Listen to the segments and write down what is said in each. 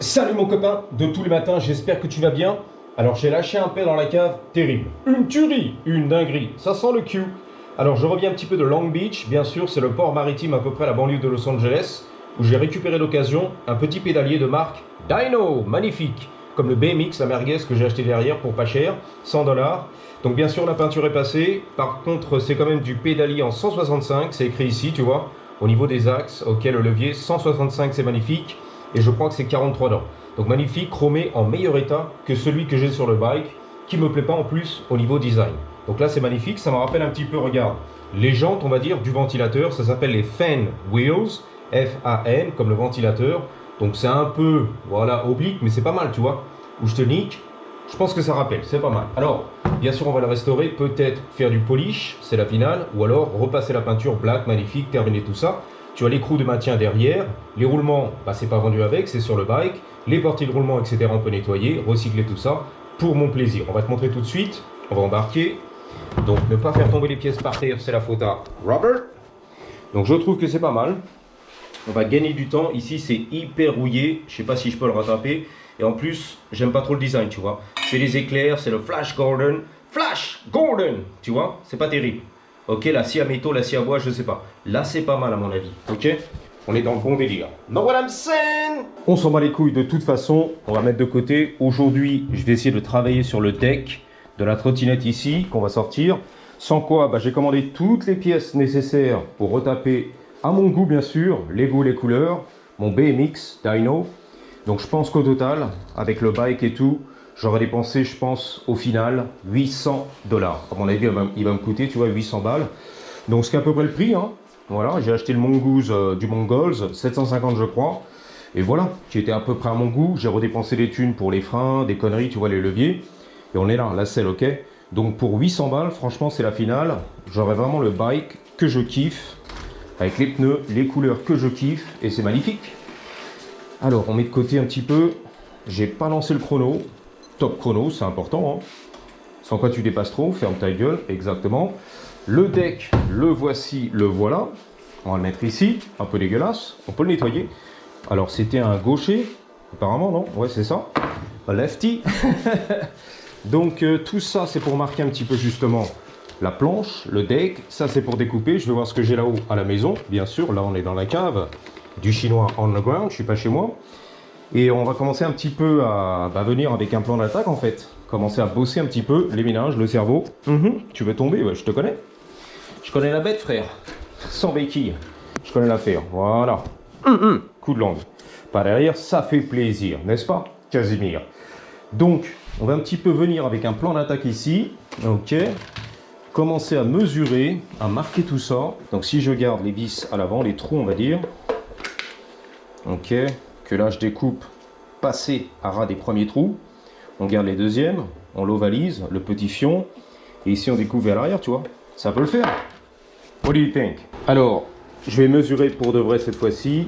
Salut mon copain de tous les matins, j'espère que tu vas bien. Alors j'ai lâché un paix dans la cave, terrible. Une tuerie, une dinguerie, ça sent le Q. Alors je reviens un petit peu de Long Beach, bien sûr c'est le port maritime à peu près à la banlieue de Los Angeles, où j'ai récupéré l'occasion un petit pédalier de marque Dyno, magnifique, comme le BMX, la merguez que j'ai acheté derrière pour pas cher, 100 $. Donc bien sûr la peinture est passée, par contre c'est quand même du pédalier en 165, c'est écrit ici tu vois, au niveau des axes, ok le levier, 165 c'est magnifique. Et je crois que c'est 43 $. Donc magnifique, chromé en meilleur état que celui que j'ai sur le bike, qui me plaît pas en plus au niveau design. Donc là c'est magnifique, ça me rappelle un petit peu, regarde, les jantes on va dire du ventilateur, ça s'appelle les fan wheels, F-A-N comme le ventilateur. Donc c'est un peu, voilà, oblique, mais c'est pas mal tu vois, où je te nique, je pense que ça rappelle, c'est pas mal. Alors, bien sûr on va le restaurer, peut-être faire du polish, c'est la finale, ou alors repasser la peinture black, magnifique, terminer tout ça. Tu as l'écrou de maintien derrière, les roulements, bah, c'est pas vendu avec, c'est sur le bike, les portiers de roulement, etc. on peut nettoyer, recycler tout ça, pour mon plaisir. On va te montrer tout de suite, on va embarquer. Donc ne pas faire tomber les pièces par terre, c'est la faute à Robert. Donc je trouve que c'est pas mal. On va gagner du temps, ici c'est hyper rouillé, je sais pas si je peux le rattraper. Et en plus, j'aime pas trop le design, tu vois. C'est les éclairs, c'est le Flash Gordon, tu vois, c'est pas terrible. Ok, la scie à métaux, la scie à bois, je sais pas. Là, c'est pas mal à mon avis. Ok, on est dans le bon délire. Know what I'm saying? On s'en bat les couilles de toute façon. On va mettre de côté. Aujourd'hui, je vais essayer de travailler sur le deck de la trottinette ici, qu'on va sortir. Sans quoi, bah, j'ai commandé toutes les pièces nécessaires pour retaper à mon goût, bien sûr, les goûts, les couleurs, mon BMX Dyno. Donc, je pense qu'au total, avec le bike et tout, j'aurais dépensé, je pense, au final, 800 $. À mon avis, il va me coûter, tu vois, 800 balles. Donc, c'est à peu près le prix, hein. Voilà, j'ai acheté le Mongoose du Mongols, 750 je crois. Et voilà, qui était à peu près à mon goût. J'ai redépensé les thunes pour les freins, des conneries, tu vois, les leviers. Et on est là, la selle, ok. Donc, pour 800 balles, franchement, c'est la finale. J'aurai vraiment le bike que je kiffe, avec les pneus, les couleurs que je kiffe. Et c'est magnifique. Alors, on met de côté un petit peu. J'ai pas lancé le chrono. Top chrono, c'est important, hein. Sans quoi tu dépasses trop, ferme ta gueule, exactement. Le deck, le voici, le voilà. On va le mettre ici, un peu dégueulasse, on peut le nettoyer. Alors c'était un gaucher, apparemment, non? Ouais, c'est ça, un lefty. Donc tout ça, c'est pour marquer un petit peu justement la planche, le deck. Ça, c'est pour découper, je vais voir ce que j'ai là-haut à la maison. Bien sûr, là, on est dans la cave du chinois on the ground, je suis pas chez moi. Et on va commencer un petit peu à venir avec un plan d'attaque en fait. Commencer à bosser un petit peu les ménages, le cerveau. Tu veux tomber? Ouais, je te connais. Je connais la bête, frère. Sans béquille. Je connais l'affaire. Voilà. Coup de langue. Par derrière, ça fait plaisir, n'est-ce pas, Casimir? Donc, on va un petit peu venir avec un plan d'attaque ici. Ok. Commencer à mesurer, à marquer tout ça. Donc, si je garde les vis à l'avant, les trous, on va dire. Ok. Que là je découpe passer à ras des premiers trous, on garde les deuxièmes, on l'ovalise, le petit fion, et ici on découpe vers l'arrière, tu vois, ça peut le faire. What do you think? Alors, je vais mesurer pour de vrai cette fois-ci,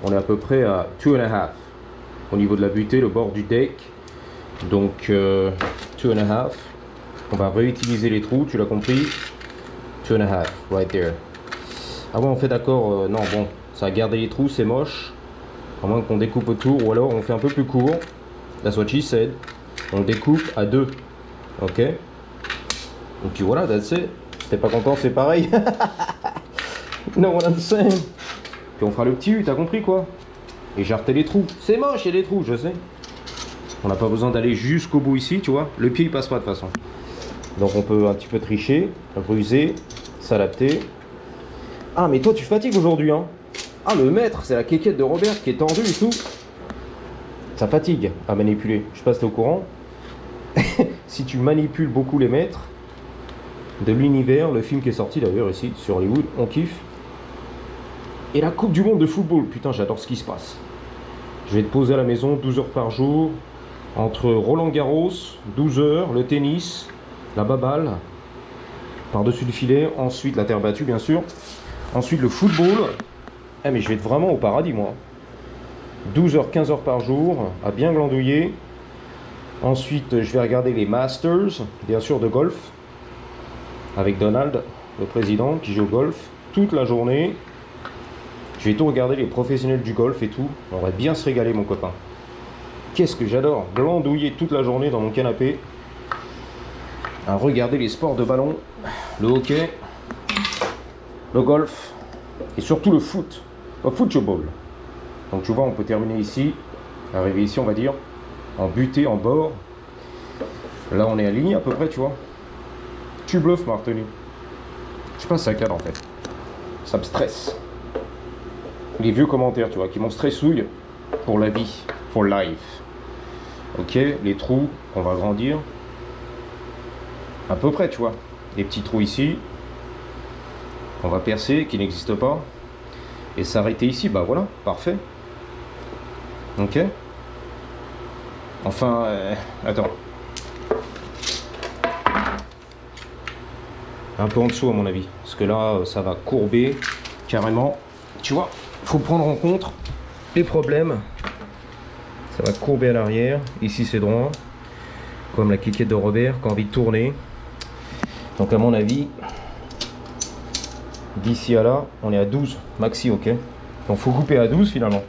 on est à peu près à 2,5 au niveau de la butée, le bord du deck, donc 2,5, on va réutiliser les trous, tu l'as compris, 2,5, right there. Ah ouais, on fait d'accord, non bon, ça a gardé les trous, c'est moche. À moins qu'on découpe autour, ou alors on fait un peu plus court. That's what she said. On découpe à 2. Ok. Et puis voilà, that's it. Si t'es pas content, c'est pareil. No what I'm saying. Puis on fera le petit U, t'as compris quoi. Et jarter les trous. C'est moche, il y a des trous, je sais. On n'a pas besoin d'aller jusqu'au bout ici, tu vois. Le pied il passe pas de toute façon. Donc on peut un petit peu tricher, ruser, s'adapter. Ah mais toi tu fatigues aujourd'hui, hein. Ah, le maître, c'est la quéquette de Robert qui est tendue et tout. Ça fatigue à manipuler. Je sais pas si t'es au courant. Si tu manipules beaucoup les maîtres de l'univers, le film qui est sorti d'ailleurs ici sur Hollywood, on kiffe. Et la Coupe du Monde de football, putain, j'adore ce qui se passe. Je vais te poser à la maison 12 heures par jour. Entre Roland Garros, 12 heures, le tennis, la baballe, par-dessus le filet, ensuite la terre battue bien sûr. Ensuite le football. Eh mais je vais être vraiment au paradis moi. 12 heures, 15 heures par jour, à bien glandouiller. Ensuite, je vais regarder les Masters, bien sûr de golf, avec Donald, le président, qui joue au golf, toute la journée. Je vais tout regarder, les professionnels du golf et tout. On va bien se régaler mon copain. Qu'est-ce que j'adore glandouiller toute la journée dans mon canapé à regarder les sports de ballon, le hockey, le golf et surtout le foot, le football. Donc tu vois, on peut terminer ici, arriver ici on va dire, en butée, en bord. Là on est à ligne à peu près, tu vois. Tu bluffes ma retenue. Je sais pas si ça cadre en fait. Ça me stresse. Les vieux commentaires, tu vois, qui m'ont stressouille pour la vie, for life. Ok, les trous, on va agrandir. À peu près, tu vois. Des petits trous ici. On va percer, qui n'existe pas. Et s'arrêter ici, bah voilà, parfait. Ok. Enfin, attends. Un peu en dessous à mon avis. Parce que là, ça va courber carrément. Tu vois, il faut prendre en compte les problèmes. Ça va courber à l'arrière. Ici, c'est droit. Comme la quiquette de Robert qui a envie de tourner. Donc à mon avis, d'ici à là, on est à 12 maxi, ok. Donc faut couper à 12 finalement.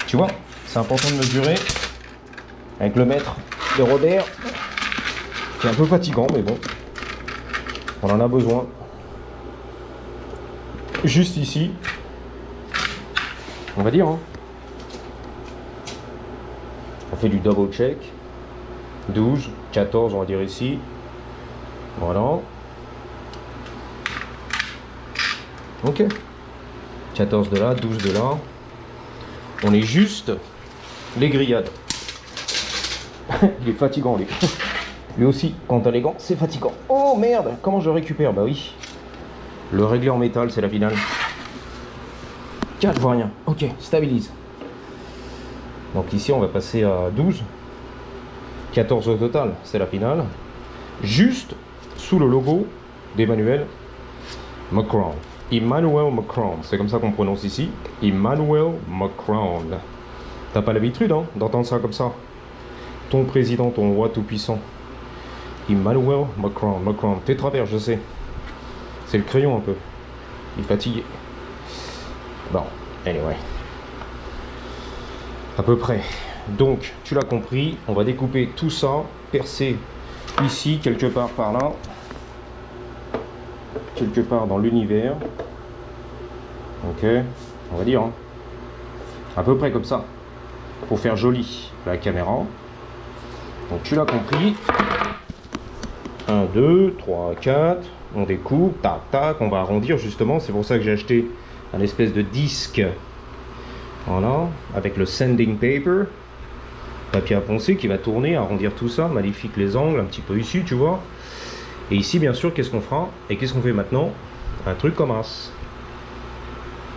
Tu vois, c'est important de mesurer avec le mètre de Robert, qui est un peu fatigant, mais bon, on en a besoin. Juste ici, on va dire, hein. On fait du double check. 12, 14, on va dire ici. Voilà. Ok. 14 de là, 12 de là. On est juste les grillades. Il est fatigant, lui. Lui aussi, quand t'as les gants, c'est fatigant. Oh merde, comment je récupère? Bah oui. Le réglé en métal, c'est la finale. 4, je vois rien. Ok, stabilise. Donc ici, on va passer à 12. 14 au total, c'est la finale. Juste sous le logo d'Emmanuel Macron. Emmanuel Macron, c'est comme ça qu'on prononce ici. Emmanuel Macron. T'as pas l'habitude hein, d'entendre ça comme ça. Ton président, ton roi tout-puissant. Emmanuel Macron. Macron, t'es travers, je sais. C'est le crayon un peu. Il est fatigué. Bon, anyway. À peu près. Donc, tu l'as compris, on va découper tout ça, percer ici, quelque part par là. Quelque part dans l'univers. Ok, on va dire. Hein. À peu près comme ça. Pour faire joli la caméra. Donc, tu l'as compris. 1, 2, 3, 4. On découpe, tac, tac. On va arrondir justement. C'est pour ça que j'ai acheté un espèce de disque. Voilà, avec le sanding paper. Papier à poncer qui va tourner, arrondir tout ça. Magnifique les angles, un petit peu ici, tu vois. Et ici, bien sûr, qu'est-ce qu'on fera? Et qu'est-ce qu'on fait maintenant? Un truc comme as.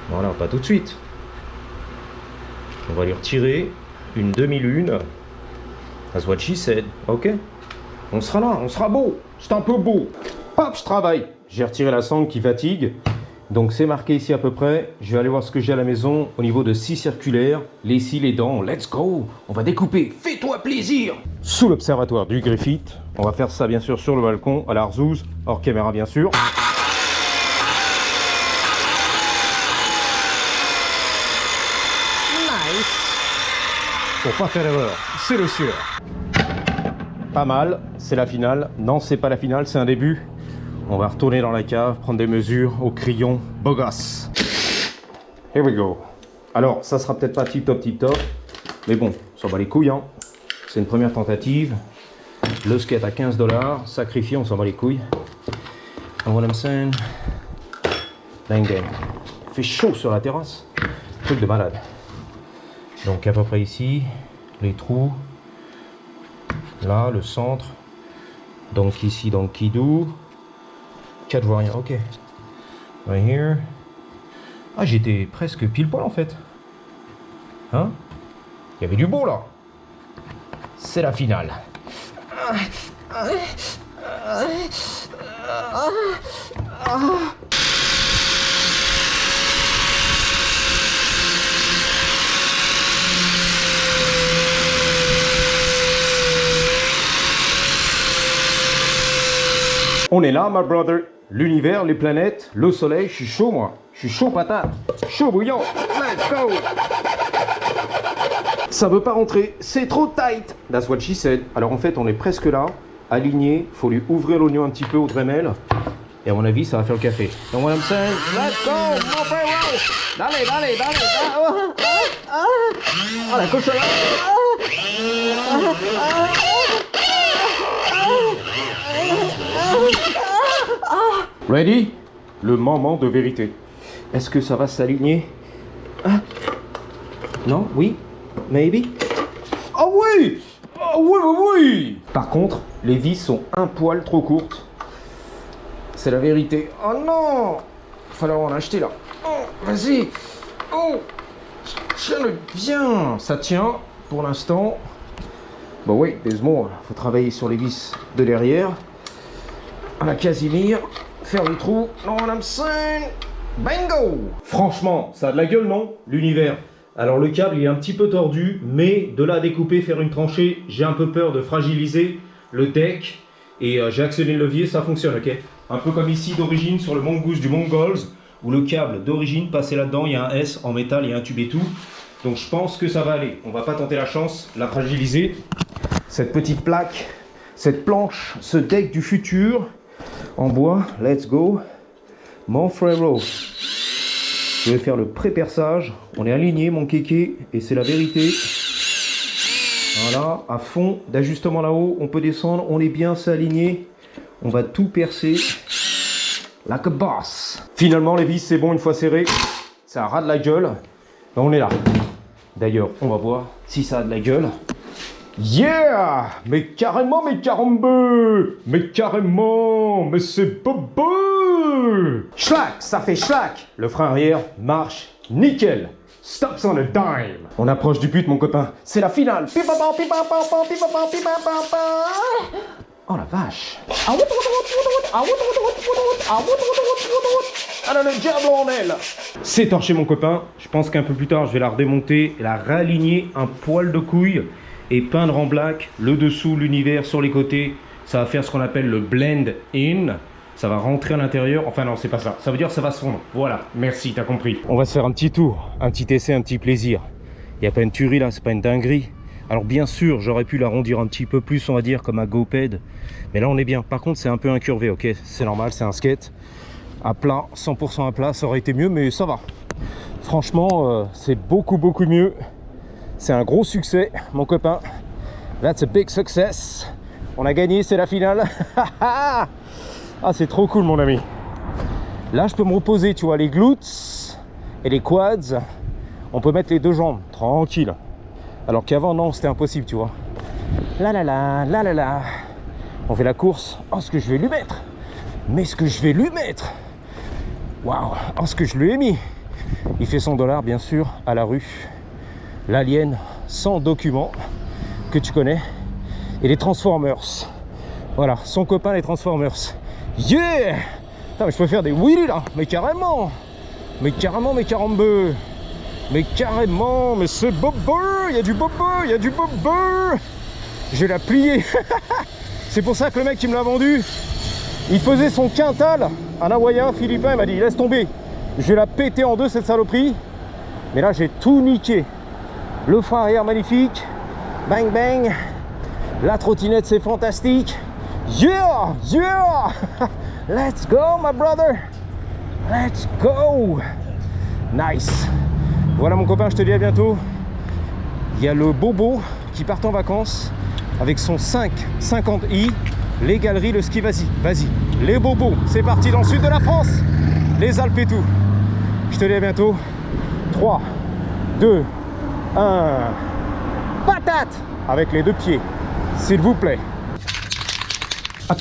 Voilà, pas tout de suite. On va lui retirer une demi-lune. That's what she said. Ok? On sera là, on sera beau. C'est un peu beau. Hop, je travaille. J'ai retiré la sangle qui fatigue. Donc c'est marqué ici à peu près. Je vais aller voir ce que j'ai à la maison au niveau de scie circulaire. Les scies, les dents, let's go. On va découper, fais-toi plaisir. Sous l'observatoire du Griffith. On va faire ça bien sûr sur le balcon, à la Arzouze, hors caméra bien sûr. Nice. Pour pas faire erreur, c'est le sûr. Pas mal, c'est la finale. Non, c'est pas la finale, c'est un début. On va retourner dans la cave, prendre des mesures au crayon beau gosse. Here we go. Alors, ça sera peut-être pas tip top, mais bon, on s'en bat les couilles. Hein. C'est une première tentative. Le skate à 15 $, sacrifié, on s'en bat les couilles. And what I'm saying, bang bang. Il fait chaud sur la terrasse, truc de malade. Donc à peu près ici, les trous. Là, le centre. Donc ici, dans le kidou. 4, je vois rien, ok. Right here. Ah, j'étais presque pile poil en fait. Hein? Il y avait du beau là. C'est la finale. On est là, my brother. L'univers, les planètes, le soleil, je suis chaud moi. Je suis chaud patate. Chaud bouillant. Let's go. Ça veut pas rentrer, c'est trop tight. That's what she said. Alors en fait, on est presque là, aligné. Faut lui ouvrir l'oignon un petit peu au Dremel. Et à mon avis, ça va faire le café. Donc what I'm saying, let's go, mon frérot. Dale, dale, dale. Oh, la cochonne. Ready? Le moment de vérité. Est-ce que ça va s'aligner? Non? Oui? Maybe? Oh oui! Oh oui, oui, oui! Par contre, les vis sont un poil trop courtes. C'est la vérité. Oh non! Il va falloir en acheter là. Oh, vas-y! Oh! Tiens-le bien! Ça tient pour l'instant. Bon, oui, there's more. Faut travailler sur les vis de derrière. À la Casimir. Faire le trou. Non, I'm saying. Bingo! Franchement, ça a de la gueule, non? L'univers. Alors le câble il est un petit peu tordu, mais de là à découper, faire une tranchée, j'ai un peu peur de fragiliser le deck. Et j'ai actionné le levier, ça fonctionne, ok? Un peu comme ici d'origine sur le Mongoose du Mongols, où le câble d'origine passait là-dedans, il y a un S en métal, il y a un tube et tout. Donc je pense que ça va aller. On va pas tenter la chance, la fragiliser. Cette petite plaque, cette planche, ce deck du futur en bois, let's go. Mon frérot. Je vais faire le pré-perçage. On est aligné, mon kéké, et c'est la vérité. Voilà, à fond d'ajustement là-haut. On peut descendre, on est bien, c'est aligné. On va tout percer. Like a boss. Finalement, les vis, c'est bon une fois serré. Ça a ras de la gueule. Ben, on est là. D'ailleurs, on va voir si ça a de la gueule. Yeah! Mais carrément, mais carambeu! Mais carrément! Mais c'est bobo! Schlack! Ça fait schlack! Le frein arrière marche nickel! Stops on a dime! On approche du but, mon copain. C'est la finale! Oh la vache! Alors le diable en elle! C'est torché, mon copain. Je pense qu'un peu plus tard, je vais la redémonter et la réaligner un poil de couille. Et peindre en black, le dessous, l'univers sur les côtés, ça va faire ce qu'on appelle le blend in. Ça va rentrer à l'intérieur. Enfin non, c'est pas ça. Ça veut dire que ça va se fondre. Voilà, merci, t'as compris. On va se faire un petit tour, un petit essai, un petit plaisir. Il n'y a pas une tuerie là, c'est pas une dinguerie. Alors bien sûr, j'aurais pu l'arrondir un petit peu plus, on va dire, comme un GoPed. Mais là, on est bien. Par contre, c'est un peu incurvé, ok? C'est normal, c'est un skate. À plat, 100% à plat, ça aurait été mieux, mais ça va. Franchement, c'est beaucoup, beaucoup mieux. C'est un gros succès, mon copain. That's a big success. On a gagné, c'est la finale. Ah, c'est trop cool, mon ami. Là, je peux me reposer, tu vois, les glutes et les quads. On peut mettre les deux jambes, tranquille. Alors qu'avant, non, c'était impossible, tu vois. La la la, la la la. On fait la course. Oh, ce que je vais lui mettre. Mais ce que je vais lui mettre. Waouh. Oh, ce que je lui ai mis. Il fait $100, bien sûr, à la rue. L'Alien sans document que tu connais et les Transformers. Voilà, son copain les Transformers. Yeah! Putain, mais je peux faire des wheelies là, mais carrément, mais carrément, mais carambeu, mais carrément, mais c'est bobo, il y a du bobo, il y a du bobo. Je vais la plier. C'est pour ça que le mec qui me l'a vendu, il faisait son quintal, un hawaïen philippin, il m'a dit laisse tomber, je vais la péter en deux cette saloperie. Mais là j'ai tout niqué. Le frein arrière magnifique, bang bang, la trottinette c'est fantastique, yeah, yeah, let's go my brother, let's go, nice. Voilà mon copain, je te dis à bientôt. Il y a le Bobo qui part en vacances avec son 550i, les galeries, le ski, vas-y, vas-y, les Bobos, c'est parti dans le sud de la France, les Alpes et tout. Je te dis à bientôt, 3, 2, 1, patate avec les deux pieds, s'il vous plaît. Ah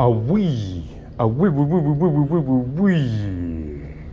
oui, ah oui, oui, oui, oui, oui, oui, oui, oui, oui.